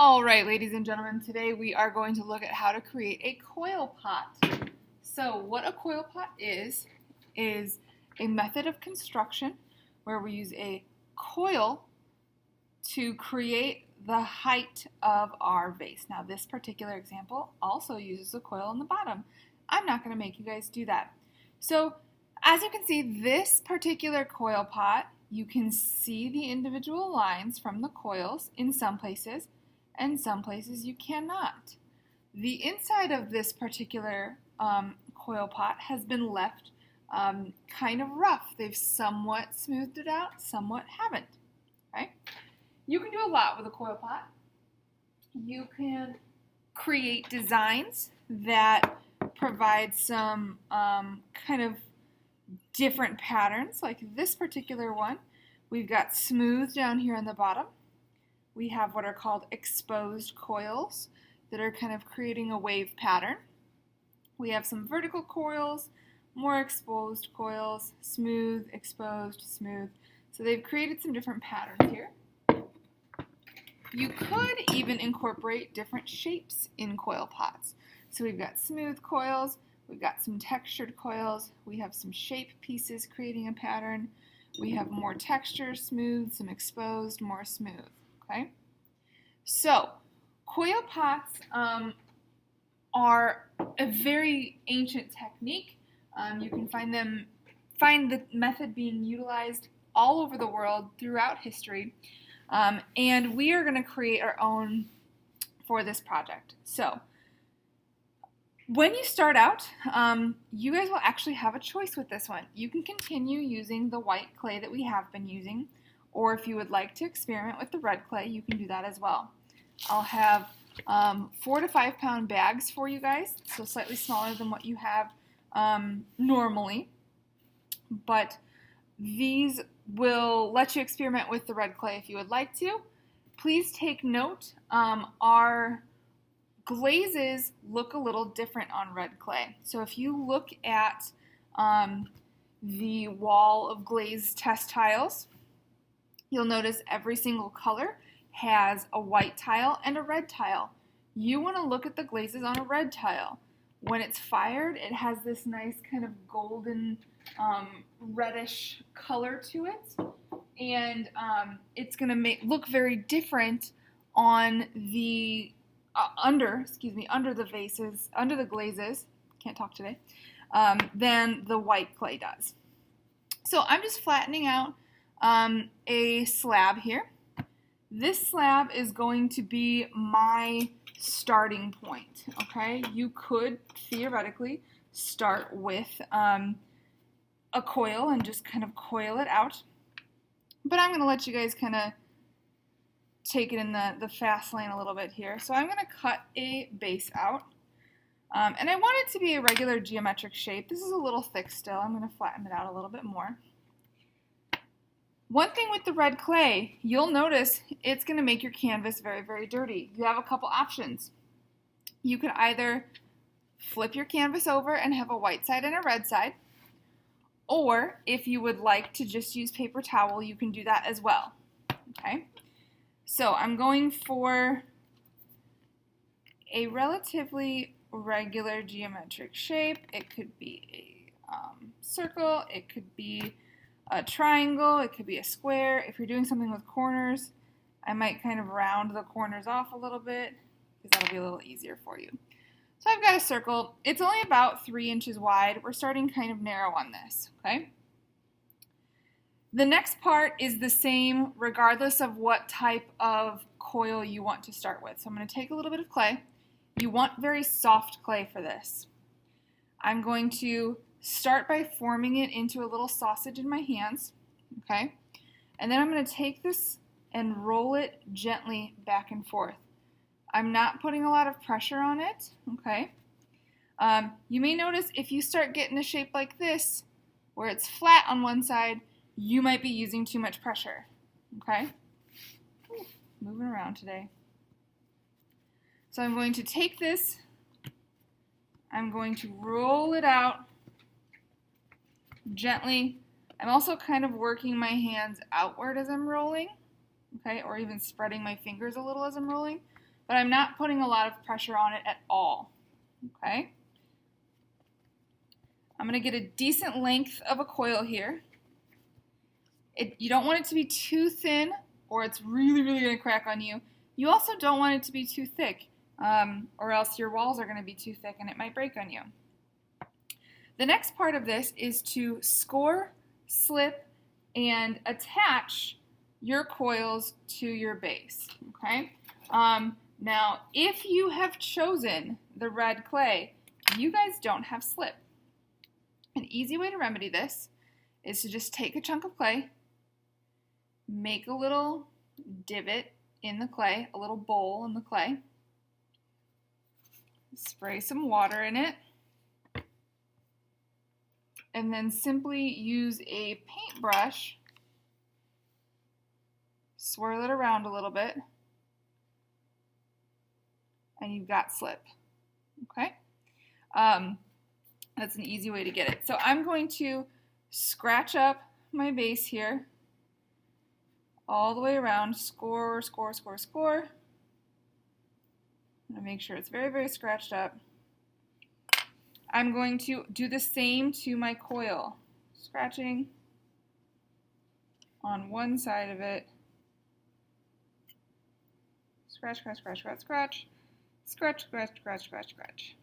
All right, ladies and gentlemen, today we are going to look at how to create a coil pot. So what a coil pot is a method of construction where we use a coil to create the height of our vase. Now this particular example also uses a coil on the bottom. I'm not going to make you guys do that. So as you can see, this particular coil pot, you can see the individual lines from the coils in some places, and some places you cannot. The inside of this particular coil pot has been left kind of rough. They've somewhat smoothed it out, somewhat haven't. Right? You can do a lot with a coil pot. You can create designs that provide some kind of different patterns, like this particular one. We've got smooth down here on the bottom. We have what are called exposed coils that are kind of creating a wave pattern. We have some vertical coils, more exposed coils, smooth, exposed, smooth. So they've created some different patterns here. You could even incorporate different shapes in coil pots. So we've got smooth coils, we've got some textured coils, we have some shape pieces creating a pattern, we have more texture, smooth, some exposed, more smooth. Okay? So, coil pots are a very ancient technique. You can find the method being utilized all over the world throughout history. And we are going to create our own for this project. So, when you start out, you guys will actually have a choice with this one. You can continue using the white clay that we have been using, or if you would like to experiment with the red clay, you can do that as well. I'll have 4 to 5 pound bags for you guys, so slightly smaller than what you have normally. But these will let you experiment with the red clay if you would like to. Please take note, our glazes look a little different on red clay. So if you look at the wall of glazed test tiles, you'll notice every single color has a white tile and a red tile. You want to look at the glazes on a red tile. When it's fired, it has this nice kind of golden reddish color to it, and it's going to look very different on the under the vases, under the glazes, can't talk today, than the white clay does. So I'm just flattening out a slab here. This slab is going to be my starting point, okay? You could theoretically start with a coil and just kind of coil it out, but I'm going to let you guys kind of take it in the fast lane a little bit here. So I'm going to cut a base out, and I want it to be a regular geometric shape. This is a little thick still. I'm going to flatten it out a little bit more. One thing with the red clay, you'll notice it's going to make your canvas very, very dirty. You have a couple options. You could either flip your canvas over and have a white side and a red side, or if you would like to just use paper towel, you can do that as well. Okay? So I'm going for a relatively regular geometric shape. It could be a circle, it could be a triangle, it could be a square. If you're doing something with corners, I might kind of round the corners off a little bit because that'll be a little easier for you. So I've got a circle. It's only about 3 inches wide. We're starting kind of narrow on this, okay? The next part is the same regardless of what type of coil you want to start with. So I'm going to take a little bit of clay. You want very soft clay for this. I'm going to start by forming it into a little sausage in my hands, okay? And then I'm going to take this and roll it gently back and forth. I'm not putting a lot of pressure on it, okay? You may notice if you start getting a shape like this, where it's flat on one side, you might be using too much pressure, okay? Ooh, moving around today. So I'm going to take this, I'm going to roll it out gently. I'm also kind of working my hands outward as I'm rolling, okay, or even spreading my fingers a little as I'm rolling. but I'm not putting a lot of pressure on it at all. Okay? I'm going to get a decent length of a coil here. You don't want it to be too thin or it's really, really going to crack on you. You also don't want it to be too thick or else your walls are going to be too thick and it might break on you. The next part of this is to score, slip, and attach your coils to your base. Okay? Now, if you have chosen the red clay, you guys don't have slip. An easy way to remedy this is to just take a chunk of clay, make a little divot in the clay, a little bowl in the clay, spray some water in it, and then simply use a paintbrush, swirl it around a little bit, and you've got slip. Okay? That's an easy way to get it. So I'm going to scratch up my base here all the way around, score, score, score, score. I'm going to make sure it's very, very scratched up. I'm going to do the same to my coil, scratching on one side of it. Scratch, scratch, scratch, scratch, scratch, scratch, scratch, scratch, scratch, scratch.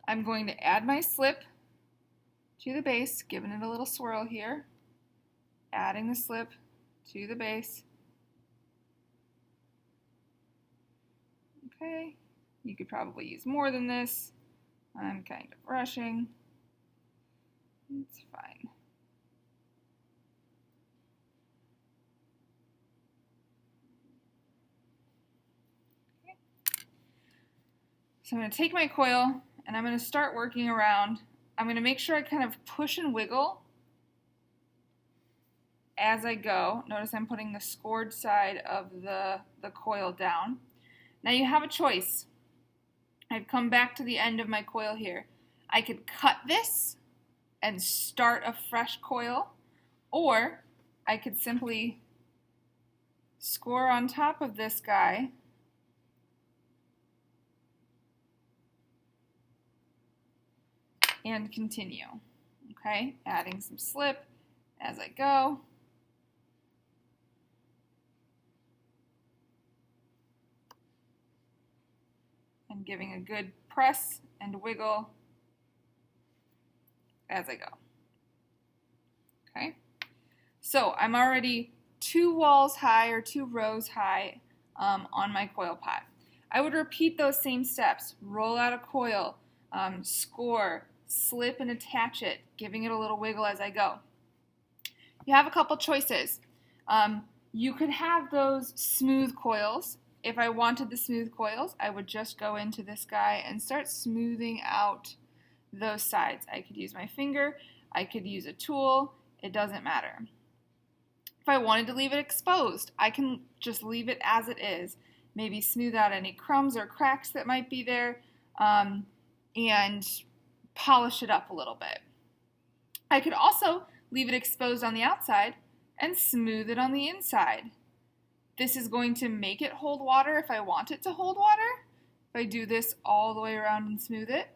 I'm going to add my slip to the base, giving it a little swirl here, adding the slip to the base. Okay, you could probably use more than this. I'm kind of rushing. It's fine. Okay. So I'm going to take my coil and I'm going to start working around. I'm going to make sure I kind of push and wiggle as I go. Notice I'm putting the scored side of the coil down. Now you have a choice. I've come back to the end of my coil here. I could cut this and start a fresh coil, or I could simply score on top of this guy and continue. Okay, adding some slip as I go. And giving a good press and wiggle as I go. Okay, so I'm already 2 walls high or 2 rows high on my coil pot. I would repeat those same steps. Roll out a coil, score, slip and attach it, giving it a little wiggle as I go. You have a couple choices. You could have those smooth coils. If I wanted the smooth coils, I would just go into this guy and start smoothing out those sides. I could use my finger, I could use a tool, it doesn't matter. If I wanted to leave it exposed, I can just leave it as it is. Maybe smooth out any crumbs or cracks that might be there, and polish it up a little bit. I could also leave it exposed on the outside and smooth it on the inside. This is going to make it hold water if I want it to hold water. If I do this all the way around and smooth it.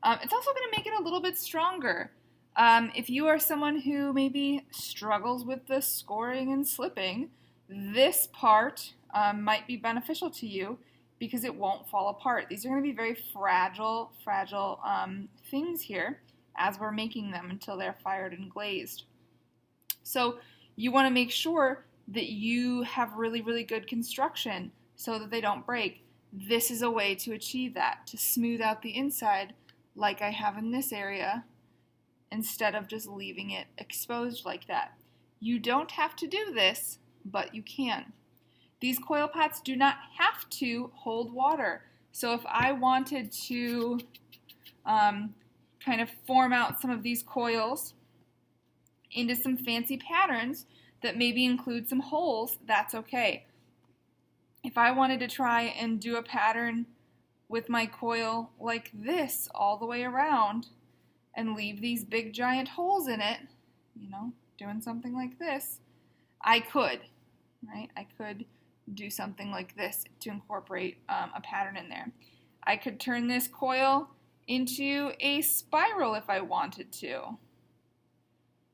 It's also going to make it a little bit stronger. If you are someone who maybe struggles with the scoring and slipping, this part might be beneficial to you because it won't fall apart. These are going to be very fragile things here as we're making them until they're fired and glazed. So you want to make sure that you have really, really good construction so that they don't break. This is a way to achieve that, to smooth out the inside like I have in this area instead of just leaving it exposed like that. You don't have to do this, but you can. These coil pots do not have to hold water. So if I wanted to kind of form out some of these coils into some fancy patterns that maybe include some holes, that's okay. If I wanted to try and do a pattern with my coil like this all the way around and leave these big giant holes in it, you know, doing something like this, I could, right? I could do something like this to incorporate a pattern in there. I could turn this coil into a spiral if I wanted to.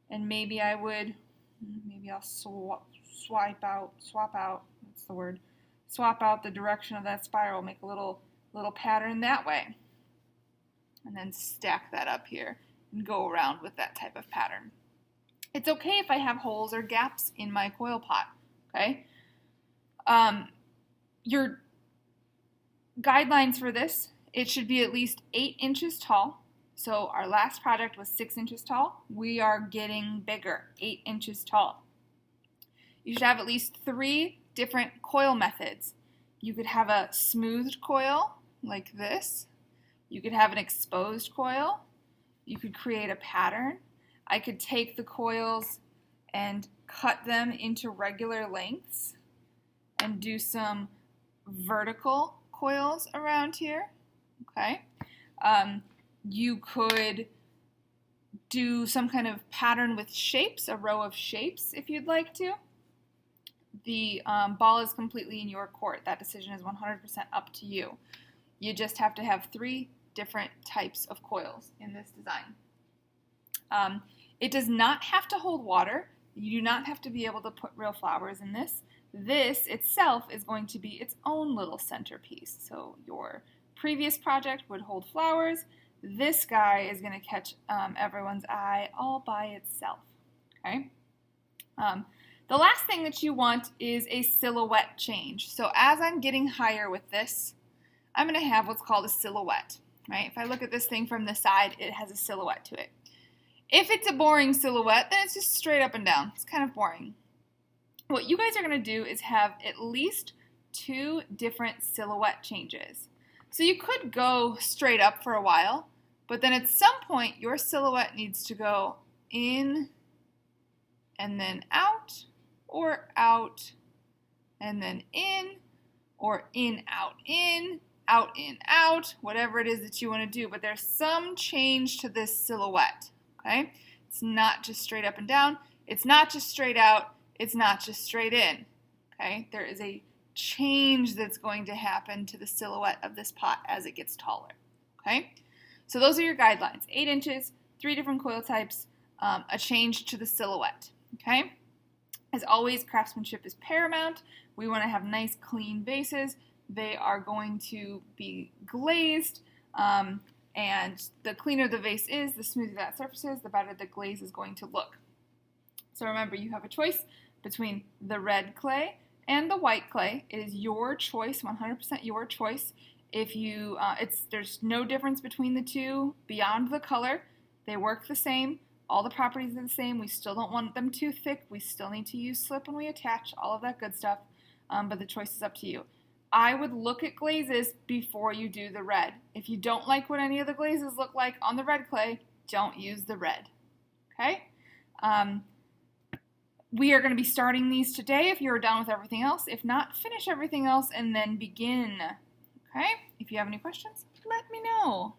And maybe I'll swap out the direction of that spiral, make a little pattern that way. And then stack that up here and go around with that type of pattern. It's okay if I have holes or gaps in my coil pot, okay? Your guidelines for this, it should be at least 8 inches tall. So our last project was 6 inches tall. We are getting bigger, 8 inches tall. You should have at least 3 different coil methods. You could have a smoothed coil like this. You could have an exposed coil. You could create a pattern. I could take the coils and cut them into regular lengths and do some vertical coils around here, okay? You could do some kind of pattern with shapes, a row of shapes if you'd like to. The ball is completely in your court. That decision is 100% up to you. You just have to have 3 different types of coils in this design. It does not have to hold water. You do not have to be able to put real flowers in this. This itself is going to be its own little centerpiece. So your previous project would hold flowers. This guy is going to catch everyone's eye all by itself. Okay. The last thing that you want is a silhouette change. So as I'm getting higher with this, I'm going to have what's called a silhouette. Right? If I look at this thing from the side, it has a silhouette to it. If it's a boring silhouette, then it's just straight up and down. It's kind of boring. What you guys are going to do is have at least 2 different silhouette changes. So you could go straight up for a while, but then at some point your silhouette needs to go in and then out, or out and then in, or in, out, in, out, whatever it is that you want to do. But there's some change to this silhouette, okay? It's not just straight up and down. It's not just straight out. It's not just straight in, okay? There is a change that's going to happen to the silhouette of this pot as it gets taller, okay? So those are your guidelines. 8 inches, 3 different coil types, a change to the silhouette, okay? As always, craftsmanship is paramount. We want to have nice, clean bases. They are going to be glazed, and the cleaner the vase is, the smoother that surface is, the better the glaze is going to look. So remember, you have a choice between the red clay and the white clay. It is your choice, 100% your choice. If you, there's no difference between the two beyond the color. They work the same. All the properties are the same. We still don't want them too thick. We still need to use slip when we attach, all of that good stuff, but the choice is up to you. I would look at glazes before you do the red. If you don't like what any of the glazes look like on the red clay, don't use the red, okay? We are going to be starting these today if you're done with everything else. If not, finish everything else and then begin, okay? If you have any questions, let me know.